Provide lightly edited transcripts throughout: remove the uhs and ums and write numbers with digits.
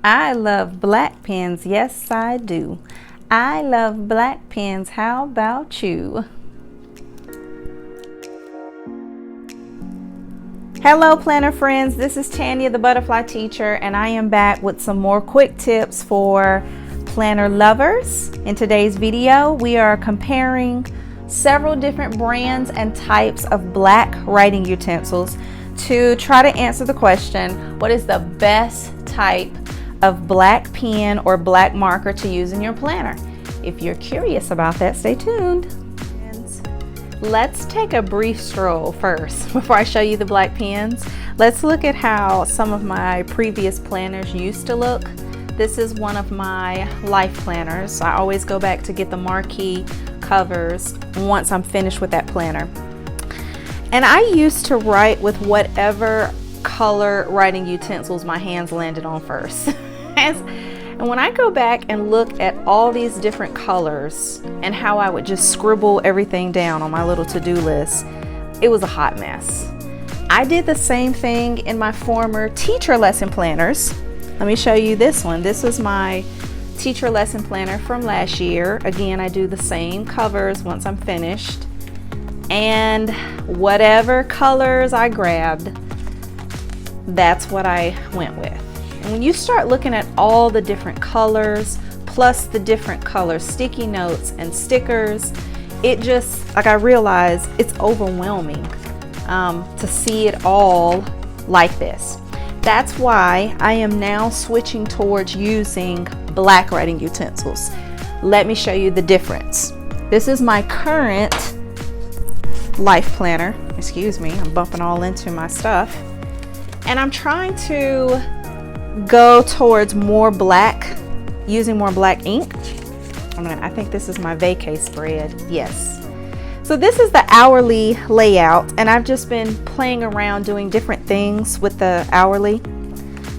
I love black pens, yes I do. I love black pens, how about you? Hello planner friends, this is Tanya the Butterfly Teacher, and I am back with some more quick tips for planner lovers. In today's video, we are comparing several different brands and types of black writing utensils to try to answer the question, what is the best type of black pen or black marker to use in your planner? If you're curious about that, stay tuned. Let's take a brief stroll first before I show you the black pens. Let's look at how some of my previous planners used to look. This is one of my life planners. I always go back to get the marquee covers once I'm finished with that planner. And I used to write with whatever color writing utensils my hands landed on first. And when I go back and look at all these different colors and how I would just scribble everything down on my little to-do list, it was a hot mess. I did the same thing in my former teacher lesson planners. Let me show you this one. This was my teacher lesson planner from last year. Again, I do the same covers once I'm finished. And whatever colors I grabbed, that's what I went with. And when you start looking at all the different colors, plus the different color sticky notes and stickers, it just, like, I realize it's overwhelming to see it all like this. That's why I am now switching towards using black writing utensils. Let me show you the difference. This is my current life planner. Excuse me, I'm bumping all into my stuff. And I'm trying to go towards more black, using more black ink. I think this is my vacay spread, yes. So this is the hourly layout, and I've just been playing around doing different things with the hourly.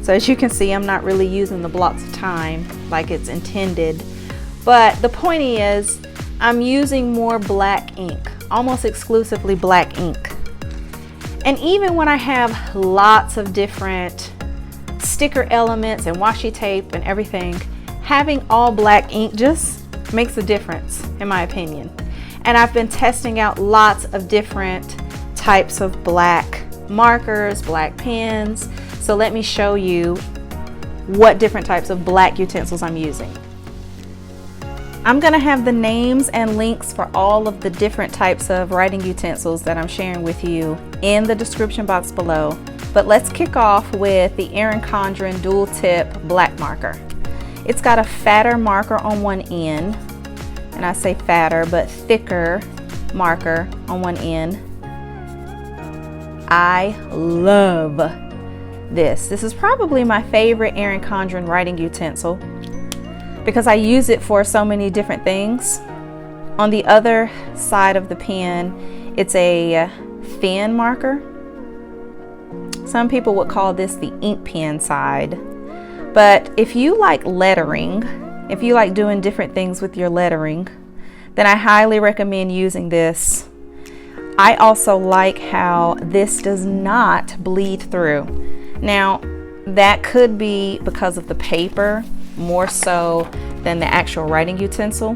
So as you can see, I'm not really using the blocks of time like it's intended, but the point is I'm using more black ink, almost exclusively black ink. And even when I have lots of different sticker elements and washi tape and everything, having all black ink just makes a difference, in my opinion. And I've been testing out lots of different types of black markers, black pens. So let me show you what different types of black utensils I'm using. I'm going to have the names and links for all of the different types of writing utensils that I'm sharing with you in the description box below. But let's kick off with the Erin Condren dual tip black marker. It's got a fatter marker on one end, and I say fatter, but thicker marker on one end. I love this. This is probably my favorite Erin Condren writing utensil because I use it for so many different things. On the other side of the pen, it's a thin marker. Some people would call this the ink pen side. But if you like lettering, if you like doing different things with your lettering, then I highly recommend using this. I also like how this does not bleed through. Now, that could be because of the paper more so than the actual writing utensil.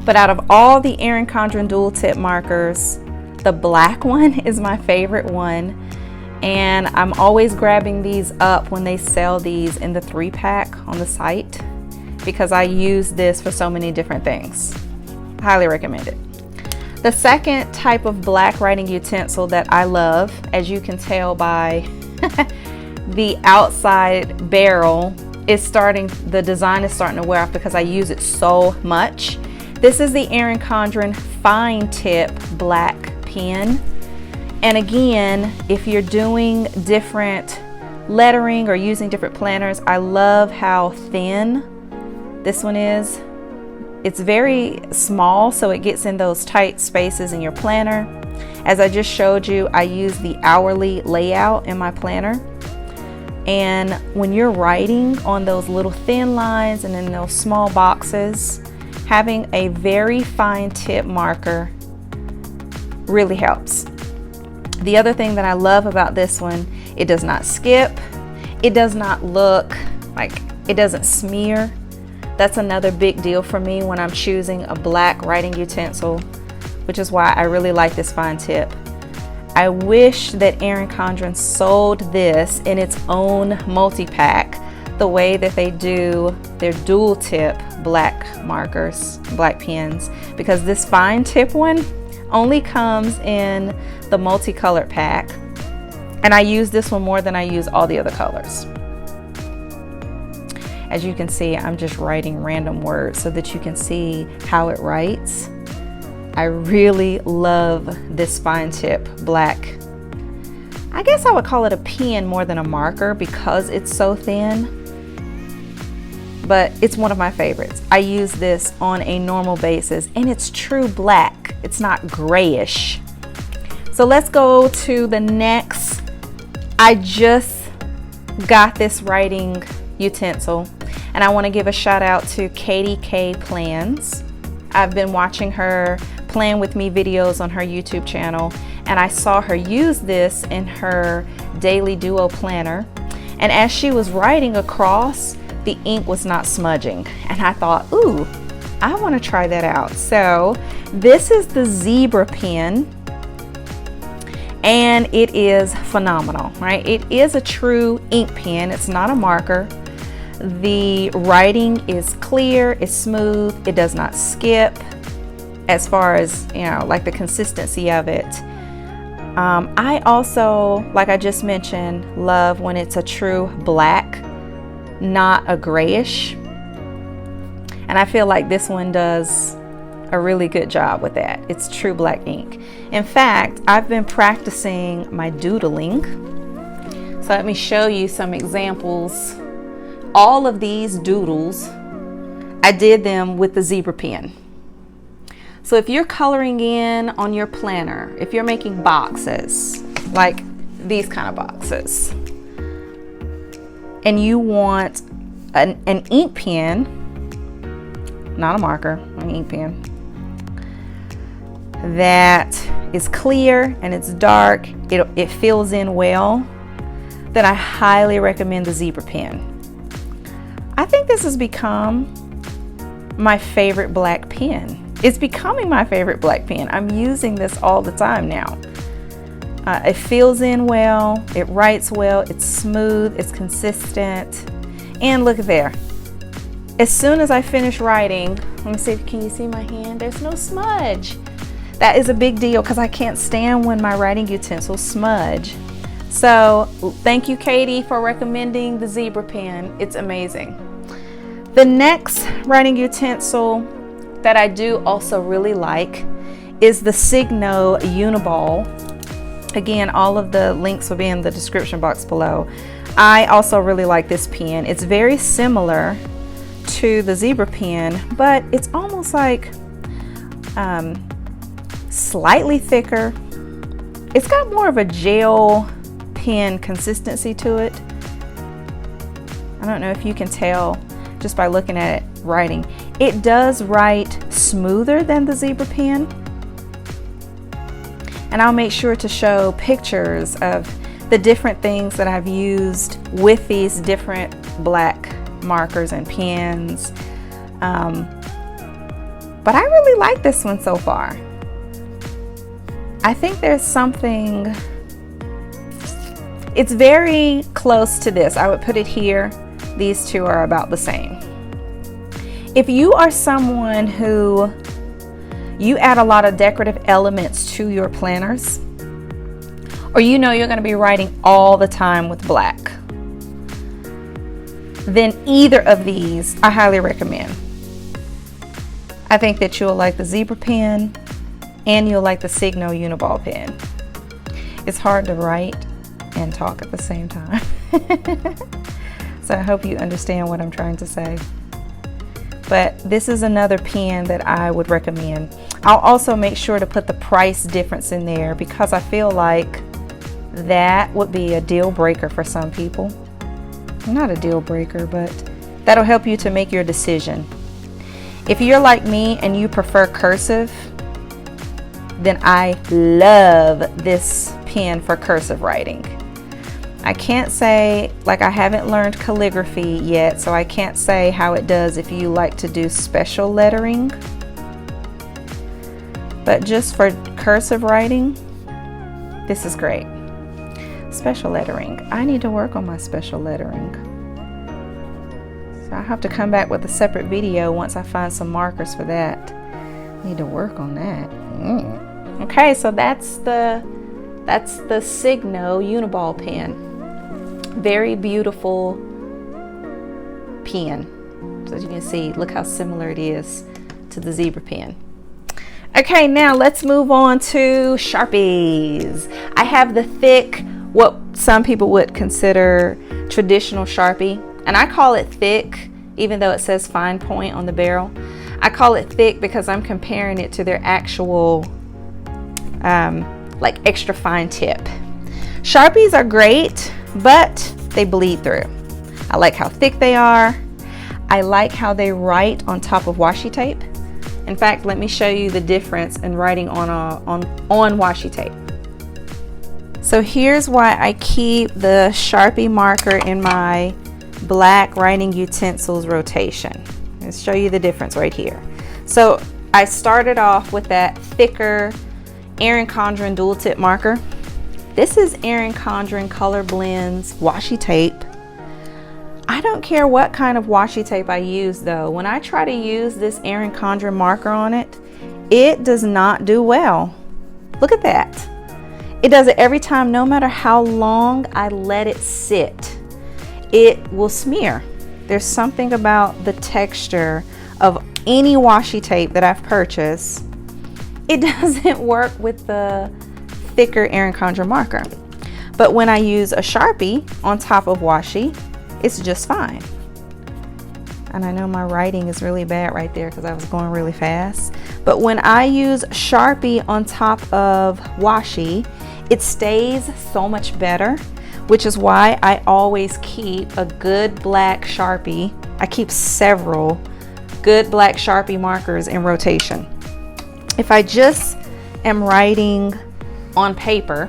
But out of all the Erin Condren dual tip markers, the black one is my favorite one. And I'm always grabbing these up when they sell these in the 3-pack on the site because I use this for so many different things. Highly recommend it. The second type of black writing utensil that I love, as you can tell by the outside barrel, the design is starting to wear off because I use it so much. This is the Erin Condren fine tip black pen. And again, if you're doing different lettering or using different planners, I love how thin this one is. It's very small, so it gets in those tight spaces in your planner. As I just showed you, I use the hourly layout in my planner. And when you're writing on those little thin lines and in those small boxes, having a very fine tip marker really helps. The other thing that I love about this one, it does not skip. It does not look like, it doesn't smear. That's another big deal for me when I'm choosing a black writing utensil, which is why I really like this fine tip. I wish that Erin Condren sold this in its own multi-pack the way that they do their dual tip black markers, black pens, because this fine tip one only comes in the multicolored pack, and I use this one more than I use all the other colors. As you can see, I'm just writing random words so that you can see how it writes. I really love this fine tip black. I guess I would call it a pen more than a marker because it's so thin, but it's one of my favorites. I use this on a normal basis, and it's true black. It's not grayish. So let's go to the next. I just got this writing utensil, and I want to give a shout out to Katie K Plans. I've been watching her Plan With Me videos on her YouTube channel, and I saw her use this in her daily duo planner, and as she was writing across, the ink was not smudging, and I thought, ooh, I want to try that out. So this is the Zebra pen, and it is phenomenal, right? It is a true ink pen. It's not a marker. The writing is clear, it's smooth, it does not skip as far as, you know, like the consistency of it. I also, like I just mentioned, love when it's a true black, not a grayish. And I feel like this one does a really good job with that. It's true black ink. In fact, I've been practicing my doodling. So let me show you some examples. All of these doodles, I did them with the Zebra pen. So if you're coloring in on your planner, if you're making boxes, like these kind of boxes, and you want an ink pen, not a marker, an ink pen, that is clear and it's dark, it fills in well, then I highly recommend the Zebra pen. I think this has become my favorite black pen. It's becoming my favorite black pen. I'm using this all the time now. It fills in well, it writes well, it's smooth, it's consistent, and look there. As soon as I finish writing, let me see, can you see my hand? There's no smudge. That is a big deal because I can't stand when my writing utensils smudge. So thank you, Katie, for recommending the Zebra pen. It's amazing. The next writing utensil that I do also really like is the Signo Uniball. Again, all of the links will be in the description box below. I also really like this pen. It's very similar to the Zebra pen, but it's almost like slightly thicker. It's got more of a gel pen consistency to it. I don't know if you can tell just by looking at it writing. It does write smoother than the Zebra pen, and I'll make sure to show pictures of the different things that I've used with these different black markers and pens. But I really like this one so far. I think there's something, it's very close to this. I would put it here. These two are about the same. If you are someone who you add a lot of decorative elements to your planners, or you know you're going to be writing all the time with black, then either of these I highly recommend. I think that you'll like the Zebra pen and you'll like the Signo Uniball pen. It's hard to write and talk at the same time. So I hope you understand what I'm trying to say. But this is another pen that I would recommend. I'll also make sure to put the price difference in there because I feel like that would be a deal breaker for some people. Not a deal breaker, but that'll help you to make your decision. If you're like me and you prefer cursive, then I love this pen for cursive writing. I can't say, like, I haven't learned calligraphy yet, so I can't say how it does if you like to do special lettering. But just for cursive writing, this is great. Special lettering. I need to work on my special lettering. So I have to come back with a separate video once I find some markers for that. Need to work on that. Okay, so that's the Signo Uniball pen. Very beautiful pen. So as you can see, look how similar it is to the zebra pen. Okay, now let's move on to Sharpies. I have the thick, what some people would consider traditional Sharpie, and I call it thick even though it says fine point on the barrel. I call it thick because I'm comparing it to their actual like extra fine tip. Sharpies are great, but they bleed through. I like how thick they are. I like how they write on top of washi tape. In fact, let me show you the difference in writing on washi tape. So here's why I keep the Sharpie marker in my black writing utensils rotation. Let's show you the difference right here. So I started off with that thicker Erin Condren dual tip marker. This is Erin Condren Color Blends washi tape. I don't care what kind of washi tape I use though. When I try to use this Erin Condren marker on it, it does not do well. Look at that. It does it every time, no matter how long I let it sit. It will smear. There's something about the texture of any washi tape that I've purchased. It doesn't work with the thicker Erin Condren marker. But when I use a Sharpie on top of washi, it's just fine. And I know my writing is really bad right there because I was going really fast. But when I use Sharpie on top of washi, it stays so much better, which is why I always keep a good black Sharpie. I keep several good black Sharpie markers in rotation. If I just am writing on paper,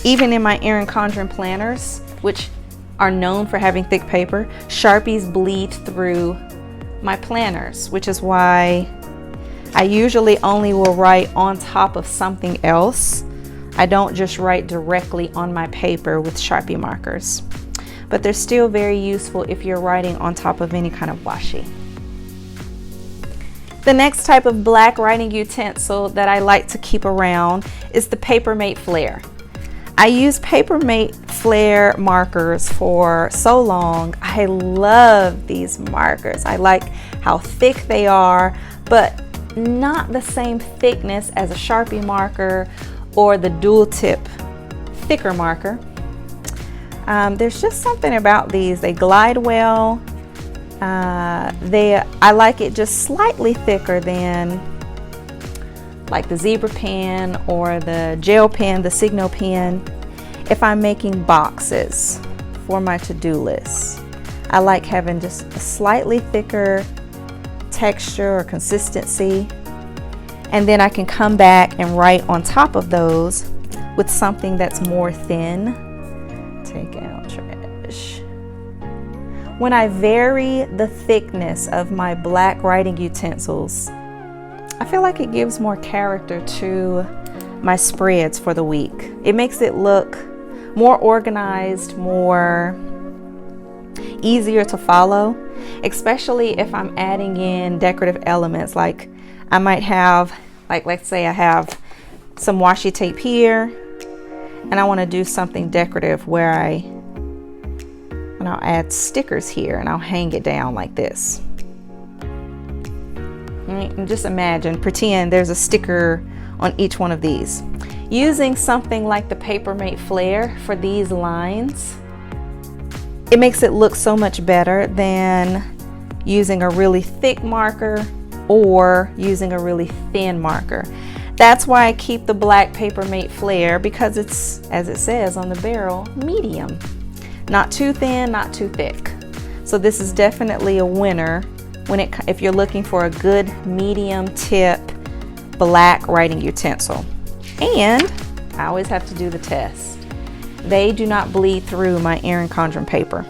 even in my Erin Condren planners, which are known for having thick paper, Sharpies bleed through my planners, which is why I usually only will write on top of something else. I don't just write directly on my paper with Sharpie markers, but they're still very useful if you're writing on top of any kind of washi. The next type of black writing utensil that I like to keep around is the Papermate Flare. I use Papermate Flare markers for so long. I love these markers. I like how thick they are, but not the same thickness as a Sharpie marker or the dual tip thicker marker. There's just something about these. They glide well. I like it just slightly thicker than like the zebra pen or the gel pen, the Signo pen. If I'm making boxes for my to-do list, I like having just a slightly thicker texture or consistency, and then I can come back and write on top of those with something that's more thin. Take out trash. When I vary the thickness of my black writing utensils, I feel like it gives more character to my spreads for the week. It makes it look more organized, more easier to follow, especially if I'm adding in decorative elements. Like I might have, like let's say I have some washi tape here and I want to do something decorative where I'll add stickers here and I'll hang it down like this. And just imagine, pretend there's a sticker on each one of these. Using something like the Papermate Flare for these lines, it makes it look so much better than using a really thick marker or using a really thin marker. That's why I keep the black Papermate Flare, because it's, as it says on the barrel, medium. Not too thin, not too thick. So this is definitely a winner if you're looking for a good medium tip black writing utensil. And I always have to do the test. they do not bleed through my Erin Condren paper.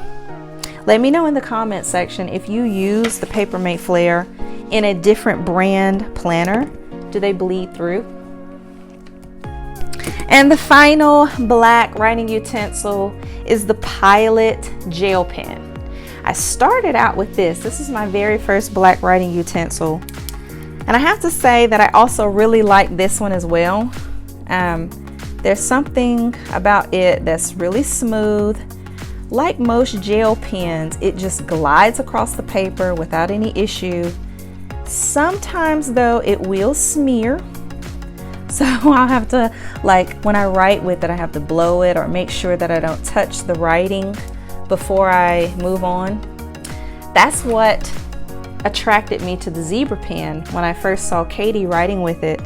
Let me know in the comment section if you use the Papermate Flair in a different brand planner. Do they bleed through? And the final black writing utensil is the Pilot gel pen. I started out with this. This is my very first black writing utensil. And I have to say that I also really like this one as well. There's something about it that's really smooth. Like most gel pens, it just glides across the paper without any issue. Sometimes though, it will smear. So I'll have to, like when I write with it, I have to blow it or make sure that I don't touch the writing before I move on. That's what attracted me to the zebra pen when I first saw Katie writing with it.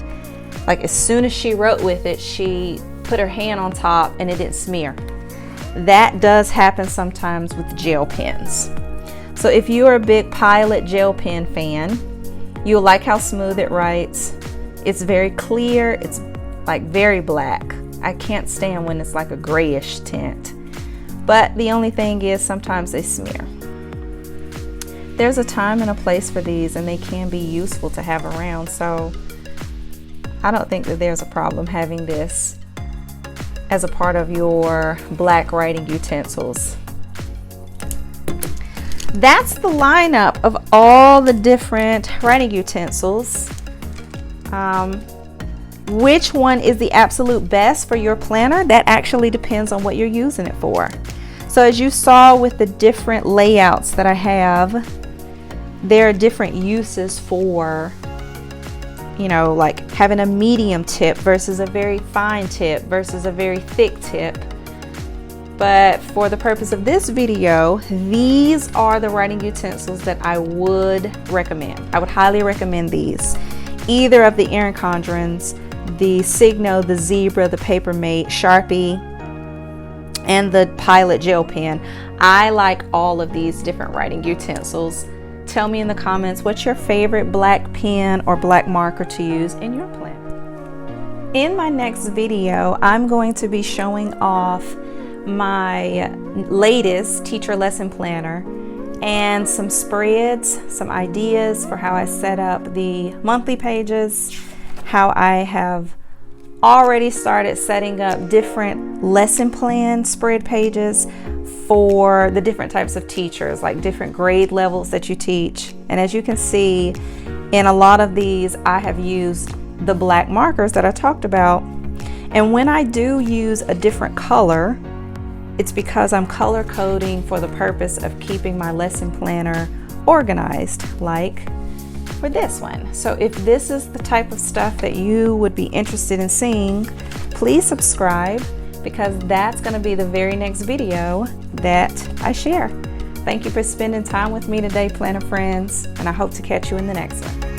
Like as soon as she wrote with it, she put her hand on top and it didn't smear. That does happen sometimes with gel pens. So if you are a big Pilot gel pen fan, you'll like how smooth it writes. It's very clear, it's like very black. I can't stand when it's like a grayish tint. But the only thing is sometimes they smear. There's a time and a place for these and they can be useful to have around, so I don't think that there's a problem having this as a part of your black writing utensils. That's the lineup of all the different writing utensils. Which one is the absolute best for your planner? That actually depends on what you're using it for. So as you saw with the different layouts that I have, there are different uses for, you know, like having a medium tip versus a very fine tip versus a very thick tip. But for the purpose of this video, these are the writing utensils that I would recommend. I would highly recommend these. Either of the Erin Condrens, the Signo, the Zebra, the Papermate, Sharpie, and the Pilot gel pen. I like all of these different writing utensils. Tell me in the comments what's your favorite black pen or black marker to use in your planner. In my next video, I'm going to be showing off my latest teacher lesson planner and some spreads, some ideas for how I set up the monthly pages, how I have already started setting up different lesson plan spread pages for the different types of teachers, like different grade levels that you teach. And as you can see, in a lot of these, I have used the black markers that I talked about. And when I do use a different color, it's because I'm color coding for the purpose of keeping my lesson planner organized, like for this one. So if this is the type of stuff that you would be interested in seeing, please subscribe, because that's going to be the very next video that I share. Thank you for spending time with me today, planner friends, and I hope to catch you in the next one.